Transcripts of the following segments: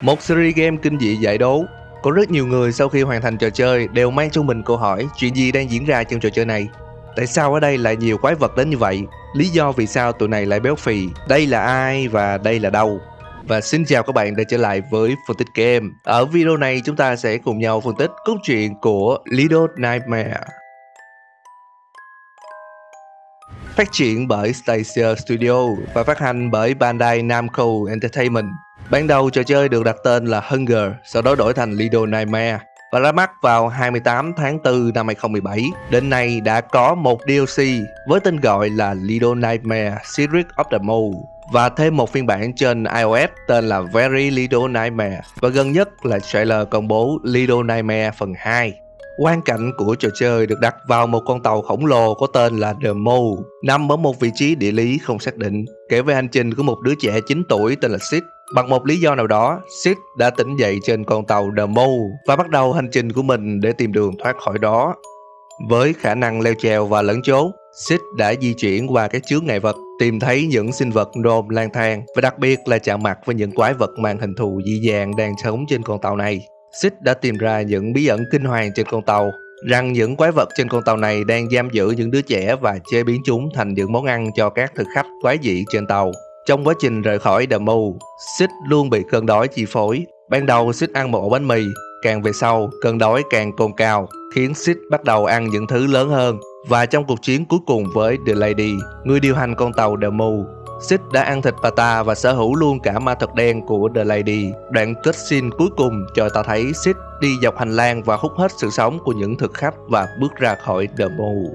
Một series game kinh dị giải đố. Có rất nhiều người sau khi hoàn thành trò chơi đều mang trong mình câu hỏi chuyện gì đang diễn ra trong trò chơi này. Tại sao ở đây lại nhiều quái vật đến như vậy? Lý do vì sao tụi này lại béo phì? Đây là ai và đây là đâu? Và xin chào các bạn đã trở lại với phân tích game. Ở video này chúng ta sẽ cùng nhau phân tích câu chuyện của Little Nightmares. Phát triển bởi Stacia Studio và phát hành bởi Bandai Namco Entertainment. Ban đầu trò chơi được đặt tên là Hunger, sau đó đổi thành Little Nightmares và ra mắt vào 28 tháng 4 năm 2017. Đến nay đã có một DLC với tên gọi là Little Nightmares Secret of the Moon và thêm một phiên bản trên iOS tên là Very Little Nightmares, và gần nhất là trailer công bố Little Nightmares phần 2. Quan cảnh của trò chơi được đặt vào một con tàu khổng lồ có tên là The Mole, nằm ở một vị trí địa lý không xác định, kể về hành trình của một đứa trẻ 9 tuổi tên là Sid. Bằng một lý do nào đó, Sid đã tỉnh dậy trên con tàu The Mole và bắt đầu hành trình của mình để tìm đường thoát khỏi đó. Với khả năng leo trèo và lẫn trốn, Sid đã di chuyển qua các chướng ngại vật, tìm thấy những sinh vật gnome lang thang và đặc biệt là chạm mặt với những quái vật mang hình thù dị dạng đang sống trên con tàu này. Sid đã tìm ra những bí ẩn kinh hoàng trên con tàu, rằng những quái vật trên con tàu này đang giam giữ những đứa trẻ và chế biến chúng thành những món ăn cho các thực khách quái dị trên tàu. Trong quá trình rời khỏi The Mole, Sid luôn bị cơn đói chi phối. Ban đầu Sid ăn một ổ bánh mì, càng về sau cơn đói càng cồn cào, khiến Sid bắt đầu ăn những thứ lớn hơn. Và trong cuộc chiến cuối cùng với The Lady, người điều hành con tàu The Mole, Sid đã ăn thịt bà ta và sở hữu luôn cả ma thuật đen của The Lady. Đoạn cutscene cuối cùng cho ta thấy Sid đi dọc hành lang và hút hết sự sống của những thực khách và bước ra khỏi The Mole.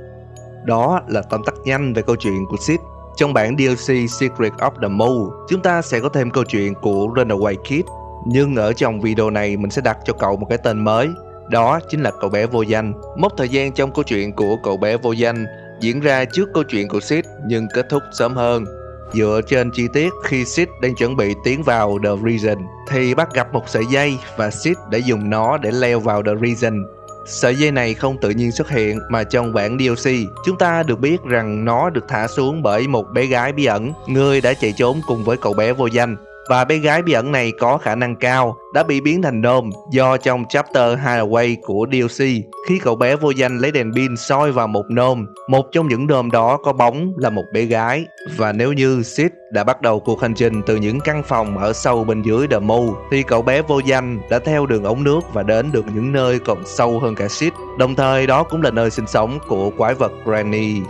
Đó là tóm tắt nhanh về câu chuyện của Sid. Trong bản DLC Secret of the Moon, chúng ta sẽ có thêm câu chuyện của Runaway Kid. Nhưng ở trong video này mình sẽ đặt cho cậu một cái tên mới. Đó chính là cậu bé vô danh. Mốc thời gian trong câu chuyện của cậu bé vô danh diễn ra trước câu chuyện của Sid nhưng kết thúc sớm hơn. Dựa trên chi tiết khi Sid đang chuẩn bị tiến vào The Region thì bắt gặp một sợi dây và Sid đã dùng nó để leo vào The Region. Sợi dây này không tự nhiên xuất hiện mà trong bản DLC chúng ta được biết rằng nó được thả xuống bởi một bé gái bí ẩn, người đã chạy trốn cùng với cậu bé vô danh. Và bé gái bí ẩn này có khả năng cao đã bị biến thành gnome do trong chapter Hideaway của DLC, khi cậu bé vô danh lấy đèn pin soi vào một gnome, một trong những gnome đó có bóng là một bé gái. Và nếu như Sid đã bắt đầu cuộc hành trình từ những căn phòng ở sâu bên dưới The Mole thì cậu bé vô danh đã theo đường ống nước và đến được những nơi còn sâu hơn cả Sid. Đồng thời đó cũng là nơi sinh sống của quái vật Granny.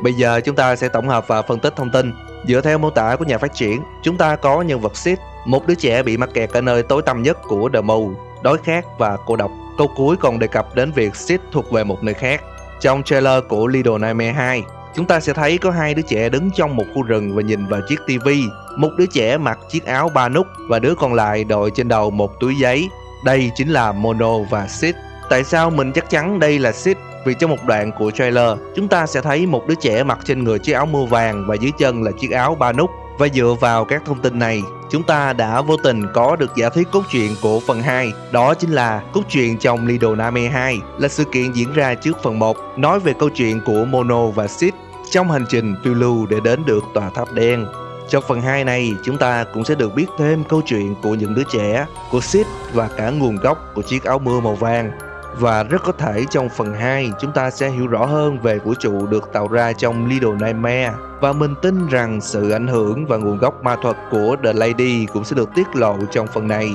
Bây giờ chúng ta sẽ tổng hợp và phân tích thông tin. Dựa theo mô tả của nhà phát triển, chúng ta có nhân vật Sid, một đứa trẻ bị mắc kẹt ở nơi tối tăm nhất của The Mole, đói khát và cô độc. Câu cuối còn đề cập đến việc Sid thuộc về một nơi khác. Trong trailer của Little Nightmares 2, chúng ta sẽ thấy có hai đứa trẻ đứng trong một khu rừng và nhìn vào chiếc tivi. Một đứa trẻ mặc chiếc áo ba nút và đứa còn lại đội trên đầu một túi giấy. Đây chính là Mono và Sid. Tại sao mình chắc chắn đây là Sid? Vì trong một đoạn của trailer, chúng ta sẽ thấy một đứa trẻ mặc trên người chiếc áo mưa vàng và dưới chân là chiếc áo ba nút. Và dựa vào các thông tin này, chúng ta đã vô tình có được giả thuyết cốt truyện của phần 2. Đó chính là cốt truyện trong Little Nightmares 2 là sự kiện diễn ra trước phần 1, nói về câu chuyện của Mono và Sid trong hành trình phiêu lưu để đến được tòa tháp đen. Trong phần 2 này, chúng ta cũng sẽ được biết thêm câu chuyện của những đứa trẻ, của Sid và cả nguồn gốc của chiếc áo mưa màu vàng. Và rất có thể trong phần 2 chúng ta sẽ hiểu rõ hơn về vũ trụ được tạo ra trong Little Nightmares. Và mình tin rằng sự ảnh hưởng và nguồn gốc ma thuật của The Lady cũng sẽ được tiết lộ trong phần này.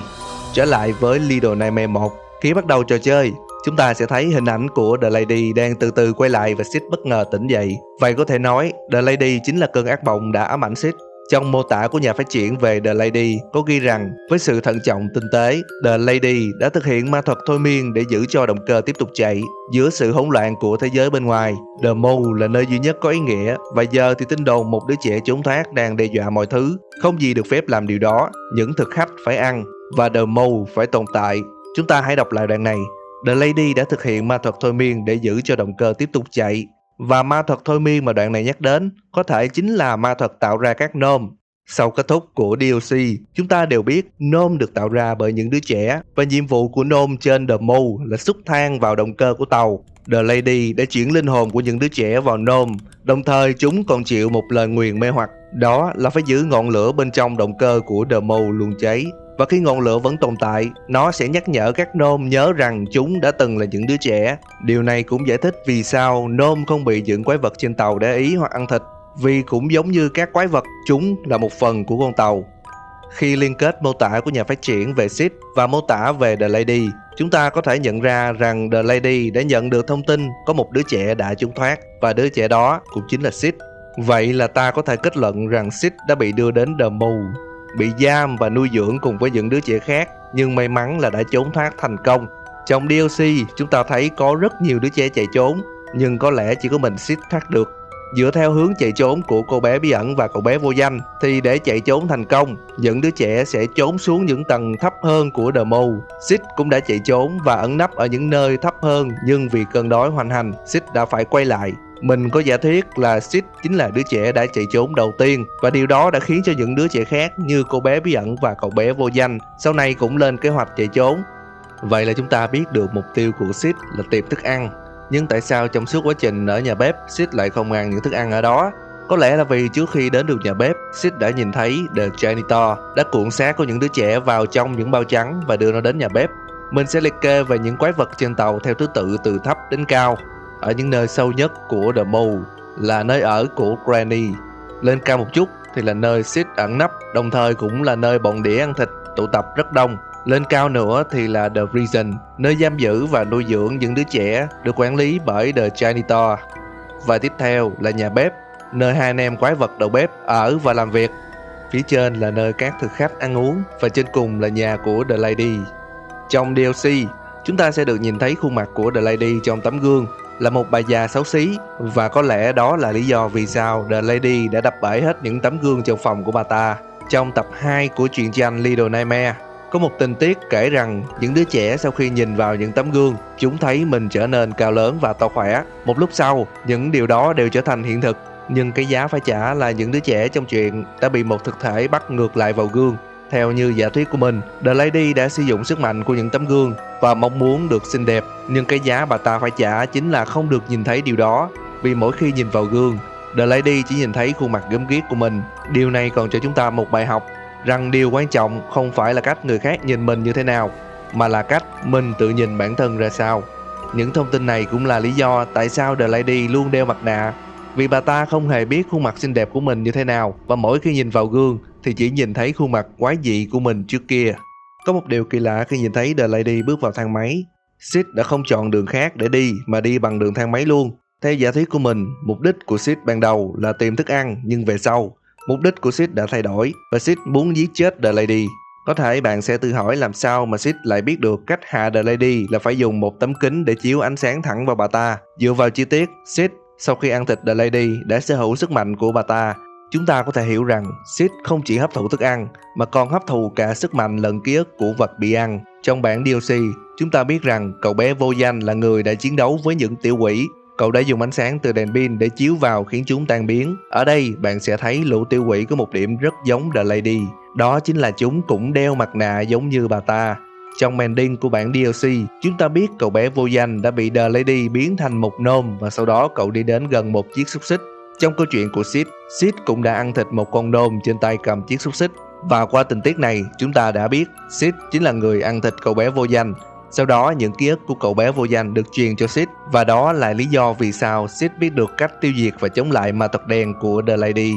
Trở lại với Little Nightmares 1, khi bắt đầu trò chơi, chúng ta sẽ thấy hình ảnh của The Lady đang từ từ quay lại và Sid bất ngờ tỉnh dậy. Vậy có thể nói The Lady chính là cơn ác mộng đã ám ảnh Sid. Trong mô tả của nhà phát triển về The Lady có ghi rằng với sự thận trọng tinh tế, The Lady đã thực hiện ma thuật thôi miên để giữ cho động cơ tiếp tục chạy. Giữa sự hỗn loạn của thế giới bên ngoài, The Mole là nơi duy nhất có ý nghĩa, và giờ thì tin đồn một đứa trẻ trốn thoát đang đe dọa mọi thứ. Không gì được phép làm điều đó, những thực khách phải ăn và The Mole phải tồn tại. Chúng ta hãy đọc lại đoạn này. The Lady đã thực hiện ma thuật thôi miên để giữ cho động cơ tiếp tục chạy. Và ma thuật thôi miên mà đoạn này nhắc đến có thể chính là ma thuật tạo ra các gnome. Sau kết thúc của DLC, chúng ta đều biết gnome được tạo ra bởi những đứa trẻ và nhiệm vụ của gnome trên The Mole là xúc than vào động cơ của tàu. The Lady đã chuyển linh hồn của những đứa trẻ vào gnome, đồng thời chúng còn chịu một lời nguyền mê hoặc, đó là phải giữ ngọn lửa bên trong động cơ của The Mole luôn cháy. Và khi ngọn lửa vẫn tồn tại, nó sẽ nhắc nhở các nôm nhớ rằng chúng đã từng là những đứa trẻ. Điều này cũng giải thích vì sao nôm không bị những quái vật trên tàu để ý hoặc ăn thịt, vì cũng giống như các quái vật, chúng là một phần của con tàu. Khi liên kết mô tả của nhà phát triển về Sid và mô tả về The Lady, chúng ta có thể nhận ra rằng The Lady đã nhận được thông tin có một đứa trẻ đã trốn thoát, và đứa trẻ đó cũng chính là Sid. Vậy là ta có thể kết luận rằng Sid đã bị đưa đến The Mole, bị giam và nuôi dưỡng cùng với những đứa trẻ khác, nhưng may mắn là đã trốn thoát thành công. Trong DLC, chúng ta thấy có rất nhiều đứa trẻ chạy trốn, nhưng có lẽ chỉ có mình Sid thoát được. Dựa theo hướng chạy trốn của cô bé bí ẩn và cậu bé vô danh, thì để chạy trốn thành công, những đứa trẻ sẽ trốn xuống những tầng thấp hơn của The Mole. Sid cũng đã chạy trốn và ẩn nấp ở những nơi thấp hơn, nhưng vì cơn đói hoành hành, Sid đã phải quay lại. Mình có giả thuyết là Sid chính là đứa trẻ đã chạy trốn đầu tiên, và điều đó đã khiến cho những đứa trẻ khác như cô bé bí ẩn và cậu bé vô danh sau này cũng lên kế hoạch chạy trốn. Vậy là chúng ta biết được mục tiêu của Sid là tìm thức ăn. Nhưng tại sao trong suốt quá trình ở nhà bếp, Sid lại không ăn những thức ăn ở đó? Có lẽ là vì trước khi đến được nhà bếp, Sid đã nhìn thấy The Janitor đã cuộn xác của những đứa trẻ vào trong những bao trắng và đưa nó đến nhà bếp. Mình sẽ liệt kê về những quái vật trên tàu theo thứ tự từ thấp đến cao. Ở những nơi sâu nhất của The Mole là nơi ở của Granny. Lên cao một chút thì là nơi Sid ẩn nấp, đồng thời cũng là nơi bọn đĩa ăn thịt tụ tập rất đông. Lên cao nữa thì là The Prison, nơi giam giữ và nuôi dưỡng những đứa trẻ được quản lý bởi The Janitor. Và tiếp theo là nhà bếp, nơi hai anh em quái vật đầu bếp ở và làm việc. Phía trên là nơi các thực khách ăn uống, và trên cùng là nhà của The Lady. Trong DLC, chúng ta sẽ được nhìn thấy khuôn mặt của The Lady trong tấm gương, là một bà già xấu xí, và có lẽ đó là lý do vì sao The Lady đã đập bể hết những tấm gương trong phòng của bà ta. Trong tập 2 của truyện tranh Little Nightmares, có một tình tiết kể rằng những đứa trẻ sau khi nhìn vào những tấm gương, chúng thấy mình trở nên cao lớn và to khỏe. Một lúc sau, những điều đó đều trở thành hiện thực, nhưng cái giá phải trả là những đứa trẻ trong truyện đã bị một thực thể bắt ngược lại vào gương. Theo như giả thuyết của mình, The Lady đã sử dụng sức mạnh của những tấm gương và mong muốn được xinh đẹp, nhưng cái giá bà ta phải trả chính là không được nhìn thấy điều đó, vì mỗi khi nhìn vào gương, The Lady chỉ nhìn thấy khuôn mặt gớm ghiếc của mình. Điều này còn cho chúng ta một bài học rằng điều quan trọng không phải là cách người khác nhìn mình như thế nào, mà là cách mình tự nhìn bản thân ra sao. Những thông tin này cũng là lý do tại sao The Lady luôn đeo mặt nạ, vì bà ta không hề biết khuôn mặt xinh đẹp của mình như thế nào, và mỗi khi nhìn vào gương thì chỉ nhìn thấy khuôn mặt quái dị của mình trước kia. Có một điều kỳ lạ khi nhìn thấy The Lady bước vào thang máy. Sid đã không chọn đường khác để đi mà đi bằng đường thang máy luôn. Theo giả thuyết của mình, mục đích của Sid ban đầu là tìm thức ăn, nhưng về sau, mục đích của Sid đã thay đổi và Sid muốn giết chết The Lady. Có thể bạn sẽ tự hỏi làm sao mà Sid lại biết được cách hạ The Lady là phải dùng một tấm kính để chiếu ánh sáng thẳng vào bà ta. Dựa vào chi tiết, Sid sau khi ăn thịt The Lady đã sở hữu sức mạnh của bà ta. Chúng ta có thể hiểu rằng Sid không chỉ hấp thụ thức ăn mà còn hấp thụ cả sức mạnh lẫn ký ức của vật bị ăn. Trong bản DLC, chúng ta biết rằng cậu bé vô danh là người đã chiến đấu với những tiểu quỷ. Cậu đã dùng ánh sáng từ đèn pin để chiếu vào khiến chúng tan biến. Ở đây bạn sẽ thấy lũ tiểu quỷ có một điểm rất giống The Lady. Đó chính là chúng cũng đeo mặt nạ giống như bà ta. Trong ending của bản DLC, chúng ta biết cậu bé vô danh đã bị The Lady biến thành một nôm, và sau đó cậu đi đến gần một chiếc xúc xích. Trong câu chuyện của Sid cũng đã ăn thịt một con nôm trên tay cầm chiếc xúc xích. Và qua tình tiết này, chúng ta đã biết Sid chính là người ăn thịt cậu bé vô danh. Sau đó, những ký ức của cậu bé vô danh được truyền cho Sid, và đó là lý do vì sao Sid biết được cách tiêu diệt và chống lại ma thuật đen của The Lady.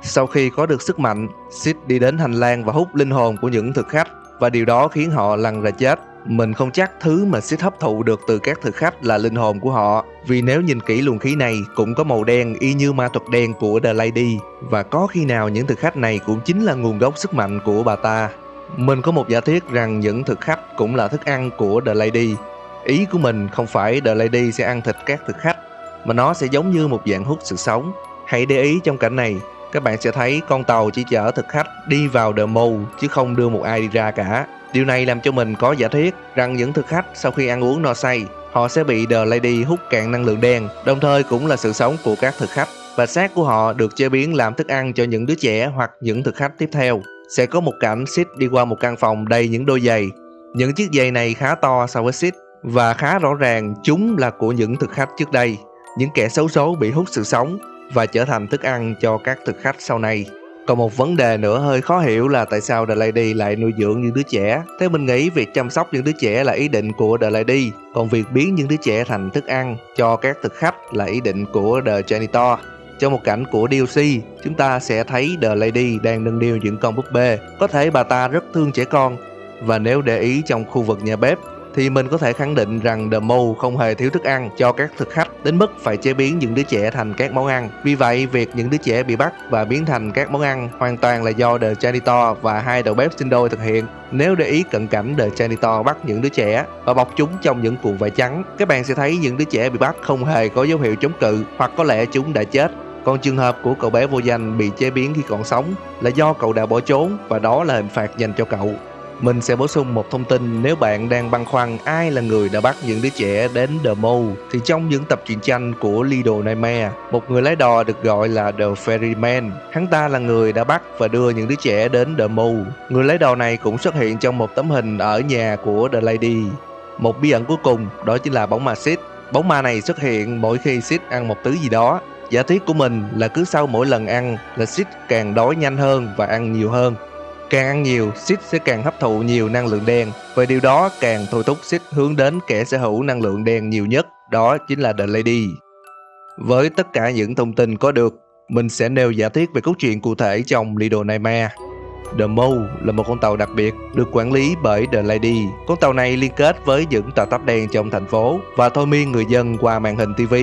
Sau khi có được sức mạnh, Sid đi đến hành lang và hút linh hồn của những thực khách, và điều đó khiến họ lăn ra chết. Mình không chắc thứ mà Sid hấp thụ được từ các thực khách là linh hồn của họ, vì nếu nhìn kỹ luồng khí này cũng có màu đen y như ma thuật đen của The Lady, và có khi nào những thực khách này cũng chính là nguồn gốc sức mạnh của bà ta. Mình có một giả thuyết rằng những thực khách cũng là thức ăn của The Lady. Ý của mình không phải The Lady sẽ ăn thịt các thực khách, mà nó sẽ giống như một dạng hút sự sống. Hãy để ý trong cảnh này, các bạn sẽ thấy con tàu chỉ chở thực khách đi vào The Mole chứ không đưa một ai đi ra cả. Điều này làm cho mình có giả thuyết rằng những thực khách sau khi ăn uống no say, họ sẽ bị The Lady hút cạn năng lượng đen, đồng thời cũng là sự sống của các thực khách, và xác của họ được chế biến làm thức ăn cho những đứa trẻ hoặc những thực khách tiếp theo. Sẽ có một cảnh Sid đi qua một căn phòng đầy những đôi giày. Những chiếc giày này khá to so với Sid, và khá rõ ràng chúng là của những thực khách trước đây, những kẻ xấu số bị hút sự sống và trở thành thức ăn cho các thực khách sau này. Còn một vấn đề nữa hơi khó hiểu là tại sao The Lady lại nuôi dưỡng những đứa trẻ. Theo mình nghĩ, việc chăm sóc những đứa trẻ là ý định của The Lady, còn việc biến những đứa trẻ thành thức ăn cho các thực khách là ý định của The Janitor. Trong một cảnh của DLC, chúng ta sẽ thấy The Lady đang nâng niu những con búp bê. Có thể bà ta rất thương trẻ con. Và nếu để ý trong khu vực nhà bếp, thì mình có thể khẳng định rằng The Mole không hề thiếu thức ăn cho các thực khách đến mức phải chế biến những đứa trẻ thành các món ăn. Vì vậy, việc những đứa trẻ bị bắt và biến thành các món ăn hoàn toàn là do The Janitor và hai đầu bếp sinh đôi thực hiện. Nếu để ý cận cảnh The Janitor bắt những đứa trẻ và bọc chúng trong những cuộn vải trắng, các bạn sẽ thấy những đứa trẻ bị bắt không hề có dấu hiệu chống cự, hoặc có lẽ chúng đã chết. Còn trường hợp của cậu bé vô danh bị chế biến khi còn sống là do cậu đã bỏ trốn, và đó là hình phạt dành cho cậu. Mình sẽ bổ sung một thông tin nếu bạn đang băn khoăn ai là người đã bắt những đứa trẻ đến The Mole, thì trong những tập truyện tranh của Little Nightmares, một người lái đò được gọi là The Ferryman. Hắn ta là người đã bắt và đưa những đứa trẻ đến The Mole. Người lái đò này cũng xuất hiện trong một tấm hình ở nhà của The Lady. Một bí ẩn cuối cùng đó chính là bóng ma Sid. Bóng ma này xuất hiện mỗi khi Sid ăn một thứ gì đó. Giả thiết của mình là cứ sau mỗi lần ăn là Sid càng đói nhanh hơn và ăn nhiều hơn. Càng ăn nhiều, Sid sẽ càng hấp thụ nhiều năng lượng đen, và điều đó càng thôi thúc Sid hướng đến kẻ sở hữu năng lượng đen nhiều nhất, đó chính là The Lady. Với tất cả những thông tin có được, mình sẽ nêu giả thiết về cốt truyện cụ thể trong Little Nightmares. The Mole là một con tàu đặc biệt được quản lý bởi The Lady. Con tàu này liên kết với những tòa tháp đen trong thành phố và thôi miên người dân qua màn hình TV,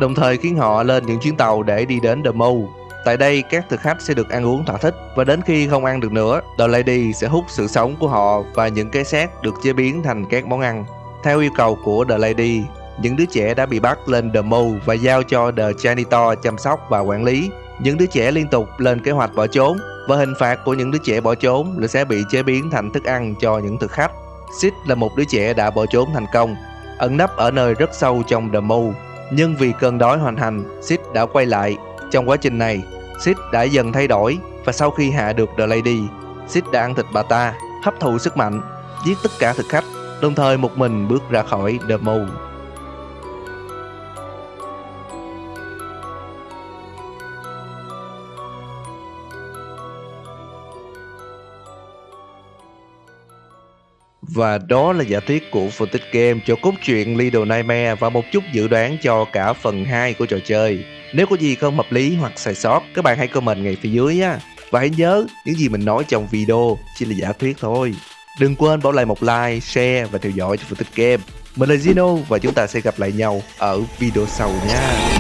đồng thời khiến họ lên những chuyến tàu để đi đến The Mole. Tại đây, các thực khách sẽ được ăn uống thỏa thích, và đến khi không ăn được nữa, The Lady sẽ hút sự sống của họ và những cái xác được chế biến thành các món ăn. Theo yêu cầu của The Lady, những đứa trẻ đã bị bắt lên The Mole và giao cho The Janitor chăm sóc và quản lý. Những đứa trẻ liên tục lên kế hoạch bỏ trốn, và hình phạt của những đứa trẻ bỏ trốn là sẽ bị chế biến thành thức ăn cho những thực khách. Sid là một đứa trẻ đã bỏ trốn thành công, ẩn nấp ở nơi rất sâu trong The Mole, nhưng vì cơn đói hoành hành, Sid đã quay lại. Trong quá trình này, Sid đã dần thay đổi, và sau khi hạ được The Lady, Sid đã ăn thịt bà ta, hấp thụ sức mạnh, giết tất cả thực khách, đồng thời một mình bước ra khỏi The Mole. Và đó là giả thiết của phân tích game cho cốt truyện Little Nightmares và một chút dự đoán cho cả phần 2 của trò chơi. Nếu có gì không hợp lý hoặc sai sót, các bạn hãy comment ngay phía dưới á. Và hãy nhớ, những gì mình nói trong video chỉ là giả thuyết thôi. Đừng quên bỏ lại một like, share và theo dõi cho phân tích game. Mình là Zino và chúng ta sẽ gặp lại nhau ở video sau nha.